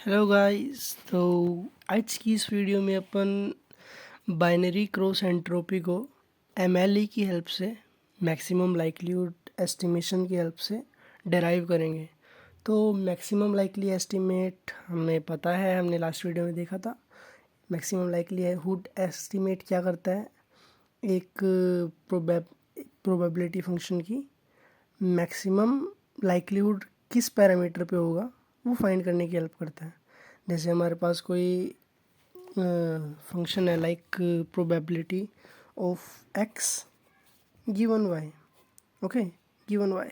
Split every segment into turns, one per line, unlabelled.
Hello guys. तो आज की इस वीडियो में अपन बाइनरी क्रॉस एंट्रोपी को एमएलई की हेल्प से मैक्सिमम लाइक्लीहुड एस्टिमेशन की हेल्प से डेराइव करेंगे। तो मैक्सिमम लाइकली एस्टिमेट हमें पता है, हमने लास्ट वीडियो में देखा था। मैक्सिमम लाइक्लीहुड एस्टिमेट क्या करता है, एक प्रोबेबिलिटी फंक्शन की मैक्सिमम लाइक्लीहुड किस पैरामीटर पे होगा वो फाइंड करने की हेल्प करता है। जैसे हमारे पास कोई फंक्शन है like probability of X given Y, okay, given Y.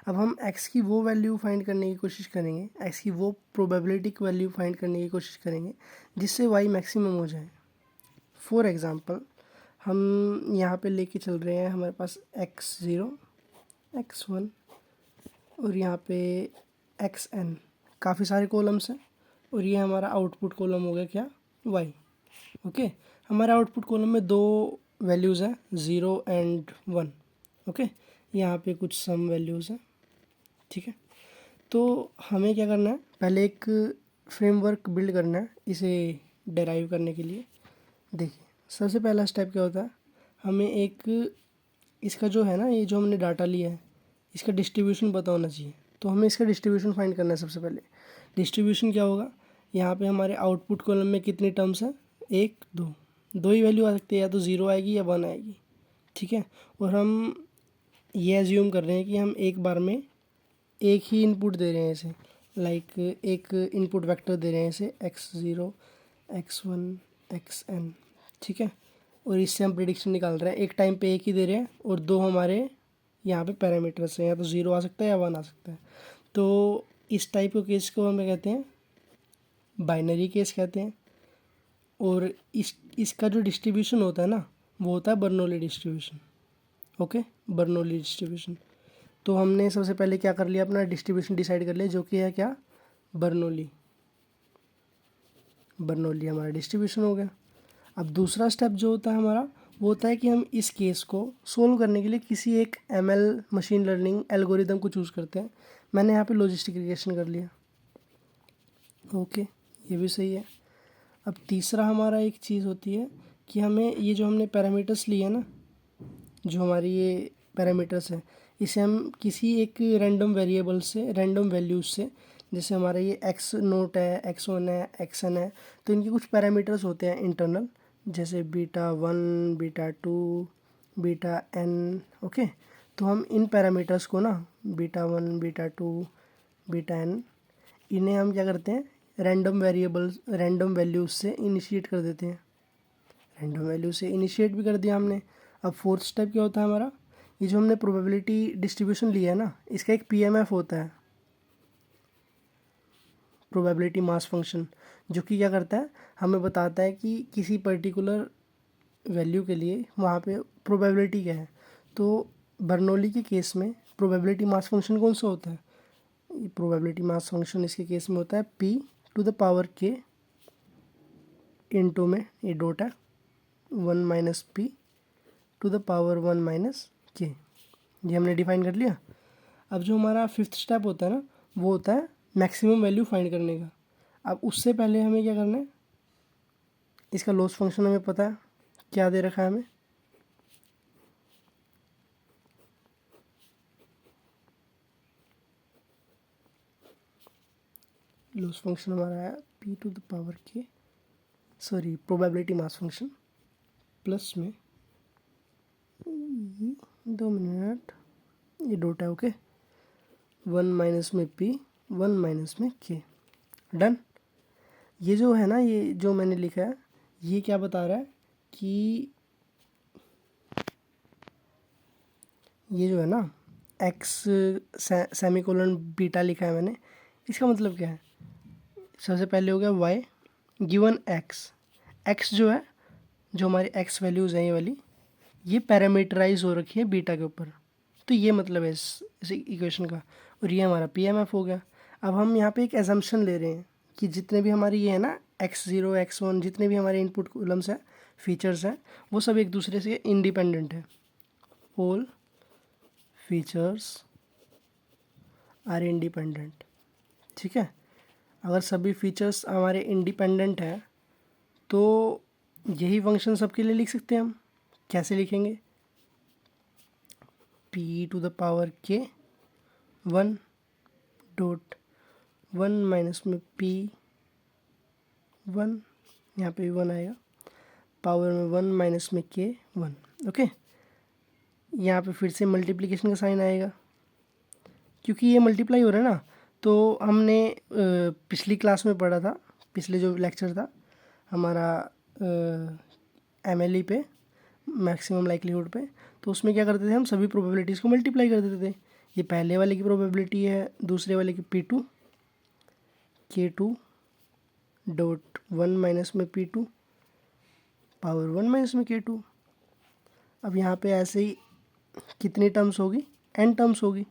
अब हम एक्स की वो वैल्यू फाइंड करने की कोशिश करेंगे, एक्स की वो प्रोबेबिलिटी की वैल्यू फाइंड करने की कोशिश करेंगे जिससे वाई मैक्सिमम हो जाए। फॉर एग्ज़ाम्पल हम यहाँ पे लेके चल रहे हैं, हमारे पास x0 x1 और यहाँ पे xn, काफ़ी सारे कॉलम्स हैं और ये हमारा आउटपुट कॉलम हो गया क्या, y। ओके, हमारे आउटपुट कॉलम में दो वैल्यूज़ हैं 0 एंड 1। ओके, यहाँ पे कुछ सम वैल्यूज़ हैं, ठीक है। तो हमें क्या करना है, पहले एक फ्रेमवर्क बिल्ड करना है इसे डेराइव करने के लिए। देखिए, सबसे पहला स्टेप क्या होता है, हमें एक इसका जो है ना, ये जो हमने डाटा लिया है इसका डिस्ट्रीब्यूशन पता होना चाहिए। तो हमें इसका डिस्ट्रीब्यूशन फाइंड करना है। सबसे पहले डिस्ट्रीब्यूशन क्या होगा, यहाँ पे हमारे आउटपुट कॉलम में कितनी टर्म्स हैं, एक दो ही वैल्यू आ सकती है, या तो ज़ीरो आएगी या 1 आएगी, ठीक है। और हम ये एज्यूम कर रहे हैं कि हम एक बार में एक ही इनपुट दे रहे हैं इसे, लाइक एक इनपुट वेक्टर दे रहे हैं इसे x0 x1 xn, ठीक है। और इससे हम प्रिडिक्शन निकाल रहे हैं, एक टाइम पे एक ही दे रहे हैं और दो हमारे यहाँ पे पैरामीटर्स हैं, या तो ज़ीरो आ सकता है या 1 आ सकता है। तो इस टाइप के केस को हमें कहते हैं बाइनरी केस कहते हैं। और इसका जो डिस्ट्रीब्यूशन होता है ना, वो होता है Bernoulli distribution. Okay, Bernoulli distribution. तो हमने सबसे पहले क्या कर लिया, अपना डिस्ट्रीब्यूशन डिसाइड कर लिया, जो कि है क्या, बर्नौली। बर्नौली हमारा डिस्ट्रीब्यूशन हो गया। अब दूसरा स्टेप जो होता है हमारा, वो होता है कि हम इस केस को सोल्व करने के लिए किसी एक एमएल मशीन लर्निंग एल्गोरिदम को चूज़ करते हैं। मैंने यहाँ पे लॉजिस्टिक रिग्रेशन कर लिया, ओके, ये भी सही है। अब तीसरा हमारा एक चीज़ होती है कि हमें ये जो हमने पैरामीटर्स लिए हैं ना, जो हमारी ये पैरामीटर्स हैं, इसे हम किसी एक रैंडम वेरिएबल से, रैंडम वैल्यूज से, जैसे हमारा ये एक्स नोट है, x1 है, xn है, तो इनके कुछ पैरामीटर्स होते हैं इंटरनल, जैसे beta 1 beta 2 beta n। Okay, तो हम इन पैरामीटर्स को ना, बीटा 1 बीटा 2 बीटा n, इन्हें हम क्या करते हैं, रैंडम वेरिएबल्स, रैंडम वैल्यूज से इनिशिएट कर देते हैं। रैंडम वैल्यू से इनिशिएट भी कर दिया हमने। अब फोर्थ स्टेप क्या होता है हमारा, ये जो हमने प्रोबेबिलिटी डिस्ट्रीब्यूशन लिया है ना, इसका एक पीएमएफ होता है, प्रोबेबिलिटी मास फंक्शन, जो कि क्या करता है, हमें बताता है कि किसी पर्टिकुलर वैल्यू के लिए वहाँ पे प्रोबेबिलिटी क्या है। तो बर्नौली के केस में प्रोबेबिलिटी मास फंक्शन कौन सा होता है, ये प्रोबेबिलिटी मास फंक्शन इसके केस में होता है p⁻k, इनटू में ये डॉट है 1 - p⁻1 - k, ये हमने डिफाइन कर लिया। अब जो हमारा फिफ्थ स्टेप होता है ना, वो होता है मैक्सिमम वैल्यू फाइंड करने का। अब उससे पहले हमें क्या करना है, इसका लॉस फंक्शन हमें पता है क्या दे रखा है हमें, लॉस फंक्शन हमारा है p⁻k, sorry probability mass function, plus में 2 मिनट, ये डॉट है, ओके, 1 - में p 1 - में k, डन। ये जो है ना, ये जो मैंने लिखा है, ये क्या बता रहा है कि ये जो है ना, एक्स सेमीकोलन बीटा लिखा है मैंने, इसका मतलब क्या है, सबसे पहले हो गया वाई गिवन एक्स। एक्स जो है, जो हमारी एक्स वैल्यूज़ हैं ये वाली, ये पैरामीटराइज हो रखी है बीटा के ऊपर। तो ये मतलब है इस इक्वेशन का। और ये हमारा पीएमएफ हो गया। अब हम यहाँ पे एक एजम्पशन ले रहे हैं कि जितने भी हमारी ये है ना, x0 x1, जितने भी हमारे इनपुट कॉलम्स हैं, फीचर्स हैं, वो सब एक दूसरे से इंडिपेंडेंट है। ऑल फीचर्स आर इंडिपेंडेंट, ठीक है। अगर सभी फीचर्स हमारे इंडिपेंडेंट हैं तो यही फंक्शन सबके लिए लिख सकते हैं हम। कैसे लिखेंगे? p to the power k 1 dot 1 minus में p 1, यहाँ पे भी 1 आएगा, पावर में 1 माइनस में k 1। ओके, यहाँ पे फिर से मल्टीप्लिकेशन का साइन आएगा क्योंकि ये मल्टीप्लाई हो रहा है ना। तो हमने पिछली क्लास में पढ़ा था, पिछले जो लेक्चर था हमारा MLE पे, मैक्सिमम लाइक्लीहुड पे, तो उसमें क्या करते थे हम सभी प्रोबेबिलिटीज़ को मल्टीप्लाई कर देते थे। ये पहले वाले की प्रोबेबिलिटी है, दूसरे वाले की P2 K2 डॉट 1 माइनस में P2 पावर 1 माइनस में K2। अब यहाँ पे ऐसे ही कितनी टर्म्स होगी? n टर्म्स होगी,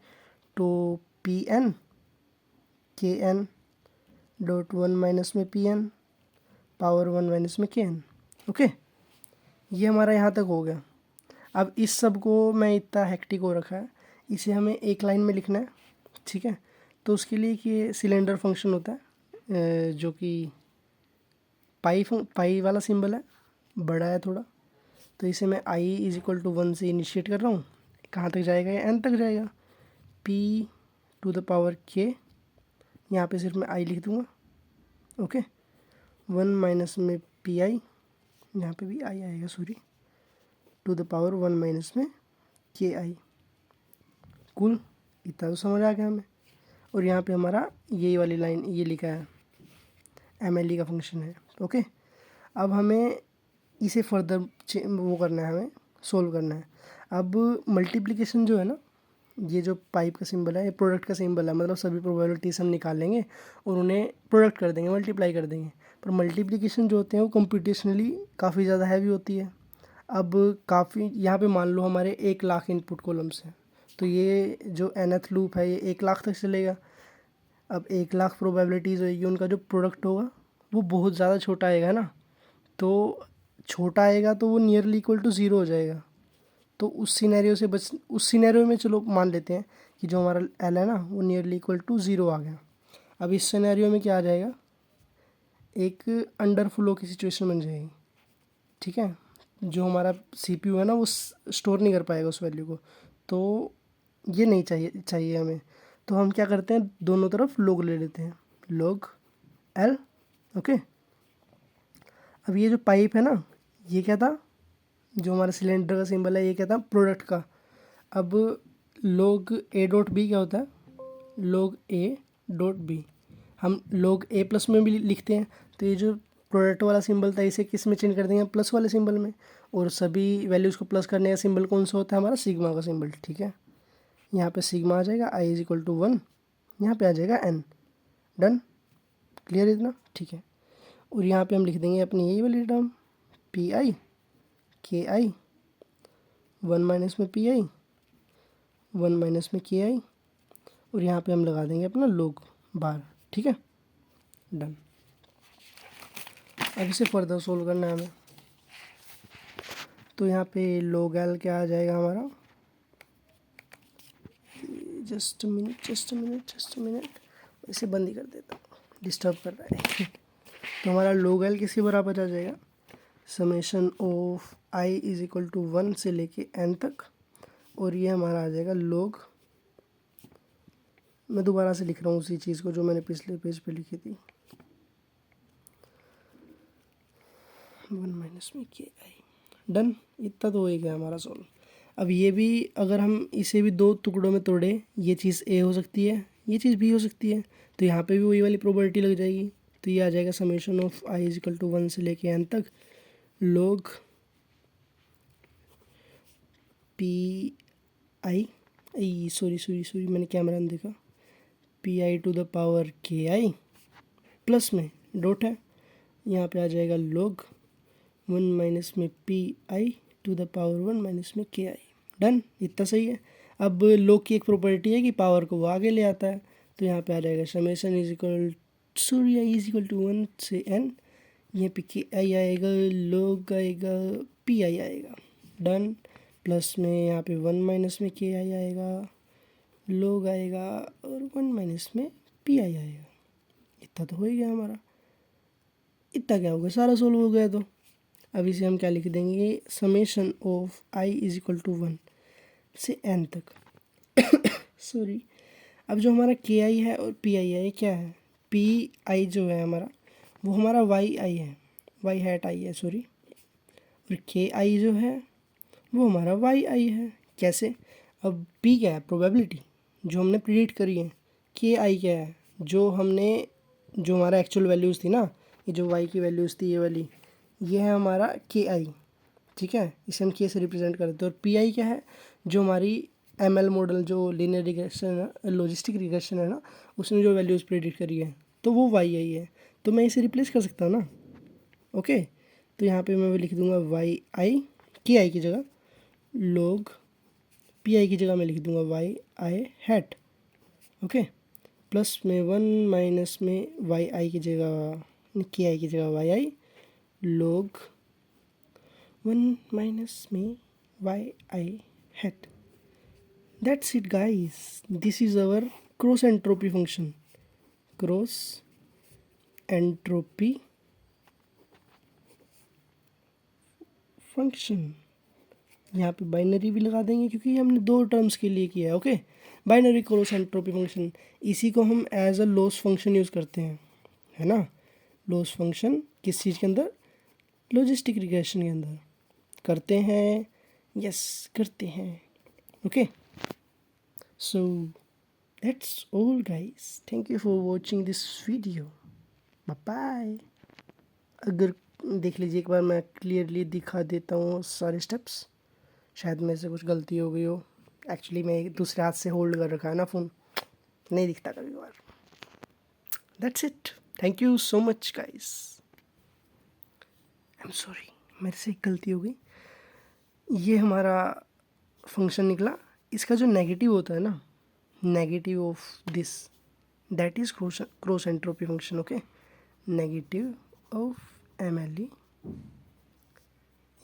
तो Pn Kn डॉट 1 माइनस में Pn पावर 1 माइनस में Kn। ओके, ये हमारा यहाँ तक हो गया। अब इस सब को मैं इतना हेक्टिक हो रखा है, इसे हमें एक लाइन में लिखना है, ठीक है। तो उसके लिए कि सिलेंडर फंक्शन होता है जो कि पाई वाला सिंबल है, बड़ा है थोड़ा, तो इसे मैं i इज इक्वल टू 1 से इनिशिएट कर रहा हूँ। कहाँ तक जाएगा? ये n तक जाएगा। p to the power k, यहाँ पे सिर्फ मैं i लिख दूँगा। ओके, 1 माइनस में पी आई, यहाँ पे भी i आएगा, sorry, to the power 1 minus में के आई। कुल इतना तो समझ आ गया हमें। और यहाँ पे हमारा यही वाली लाइन ये लिखा है, MLE का फंक्शन है। ओके, अब हमें इसे फर्दर वो करना है, हमें सोल्व करना है। अब मल्टीप्लिकेशन जो है ना, ये जो पाइप का सिंबल है ये प्रोडक्ट का सिंबल है, मतलब सभी प्रोबेबिलिटीज हम निकाल लेंगे और उन्हें प्रोडक्ट कर देंगे, मल्टीप्लाई कर देंगे। पर मल्टीप्लिकेशन जो होते हैं वो कंप्यूटेशनली काफ़ी ज़्यादा हैवी होती है। अब काफ़ी यहाँ पे मान लो हमारे 1,00,000 इनपुट कॉलम्स हैं, तो ये जो nth लूप है ये 1,00,000 तक चलेगा। अब 1,00,000 प्रोबेबिलिटीज़ होगी, उनका जो प्रोडक्ट होगा वो बहुत ज़्यादा छोटा आएगा ना, तो छोटा आएगा तो वो नियरली इक्वल टू 0 हो जाएगा। तो उस सिनेरियो में चलो मान लेते हैं कि जो हमारा L है ना वो नियरली इक्वल टू 0 आ गया। अब इस सिनेरियो में क्या आ जाएगा? एक अंडर फ्लो की सिचुएशन बन जाएगी, ठीक है। जो हमारा CPU है ना वो स्टोर नहीं कर पाएगा उस वैल्यू को, तो ये नहीं चाहिए हमें। तो हम क्या करते हैं, दोनों तरफ log ले लेते हैं, log L। ओके, अब ये जो पाइप है ना ये क्या था, जो हमारा सिलेंडर का सिंबल है ये क्या था, प्रोडक्ट का। अब log A डॉट बी क्या होता है? log A डॉट बी हम log A प्लस में भी लिखते हैं, तो ये जो प्रोडक्ट वाला सिंबल था इसे किस में चेंज कर देंगे? प्लस वाले सिंबल में। और सभी वैल्यूज़ को प्लस करने का सिंबल कौन सा होता है? हमारा सिग्मा का सिंबल, ठीक है। यहाँ पे सिग्मा आ जाएगा, i इज इक्वल टू 1, यहाँ पे आ जाएगा n। डन, क्लियर इतना? ठीक है। और यहाँ पे हम लिख देंगे अपनी यही वाली टर्म पी आई के आई, 1 माइनस में पी आई 1 माइनस में के आई, और यहाँ पे हम लगा देंगे अपना log बार, ठीक है। डन। अब इसे फर्दर सोल्व करना है हमें, तो यहाँ पे log L क्या आ जाएगा हमारा, जस्ट मिनट, इसे बंद ही कर देता हूँ, डिस्टर्ब कर रहा है। तो हमारा log L किसके बराबर आ जाएगा? Summation of i is equal to 1 से लेके n तक, और ये हमारा आ जाएगा log, मैं दोबारा से लिख रहा हूँ उसी चीज़ को जो मैंने पिछले पेज पे लिखी थी, 1 माइनस में के आई। डन, इतना तो हो ही गया हमारा सॉल्व। अब ये भी अगर हम इसे भी दो टुकड़ों में तोड़े, ये चीज़ A हो सकती है, ये चीज़ B हो सकती है, तो यहाँ पे भी वही वाली प्रोबेबिलिटी लग जाएगी। तो ये आ जाएगा summation of i is equal to 1 से लेके n तक log पी आई, सॉरी मैंने कैमरा नहीं देखा, p i to the power k i plus में डॉट है, यहाँ पे आ जाएगा log 1 माइनस में P i to the power 1 minus में के आई। डन, इतना सही है। अब log की एक प्रॉपर्टी है कि पावर को वो आगे ले आता है, तो यहाँ पे आ जाएगा summation is equal i is equal to 1 से n, यहाँ पे के आई आएगा, log आएगा, पी आई आएगा। डन, प्लस में यहाँ पे 1 माइनस में के आई आएगा, log आएगा, और 1 माइनस में पी आई आएगा। इतना तो हो ही गया हमारा, इतना क्या हो गया, सारा सोल्व हो गया। तो अब इसे हम क्या लिख देंगे, summation of i is equal to 1 से n तक सॉरी। अब जो हमारा के आई है और पी आई है, ये क्या है, पी आई जो है हमारा वो हमारा वाई आई है, वाई हैट आई है सॉरी, और के आई जो है वो हमारा वाई आई है। कैसे, अब पी क्या है, प्रोबेबिलिटी जो हमने प्रिडिक्ट करी है, के आई क्या है, जो हमारा एक्चुअल वैल्यूज़ थी ना, ये जो वाई की वैल्यूज़ थी ये वाली, ये है हमारा के आई, ठीक है, इसे हम के से रिप्रेजेंट करते हैं। और पी आई क्या है, जो हमारी एम एल मॉडल जो लीनियर रिग्रेशन है, लॉजिस्टिक रिग्रेशन है ना, उसने जो वैल्यूज़ प्रिडिक्ट करी है तो वो वाई आई है। तो मैं इसे रिप्लेस कर सकता हूँ ना, ओके। तो यहाँ पे मैं लिख दूँगा वाई आई, के आई की जगह लॉग पी आई की जगह मैं लिख दूँगा Y i hat, okay. Plus में 1 माइनस में वाई आई की जगह, के आई की जगह वाई आई लॉग 1 माइनस में y i hat. That's it guys, this is our cross entropy function, cross entropy function। यहाँ पे बाइनरी भी लगा देंगे क्योंकि ये हमने 2 टर्म्स के लिए किया है, okay. Binary cross entropy function, इसी को हम as a loss function use करते हैं, है ना। लॉस फंक्शन किस चीज़ के अंदर, लॉजिस्टिक रिग्रेशन के अंदर करते हैं, यस करते हैं, okay. So that's all guys, thank you for watching this video, bye bye। अगर देख लीजिए एक बार, मैं क्लियरली दिखा देता हूँ सारे स्टेप्स, शायद मेरे से कुछ गलती हो गई हो, एक्चुअली मैं दूसरे हाथ से होल्ड कर रखा है ना फ़ोन, नहीं दिखता कभी बार। That's it, thank you so much guys, I am sorry मेरे से एक गलती हो गई। ये हमारा फंक्शन निकला, इसका जो नेगेटिव होता है ना, negative of this, that is cross entropy function, okay. Negative of M L E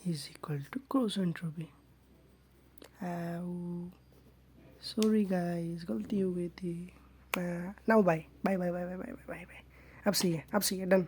is equal to cross entropy. Sorry guys, गलती हो गई थी। Now bye bye bye bye bye bye bye bye, अब सही है, अब सही है, डन।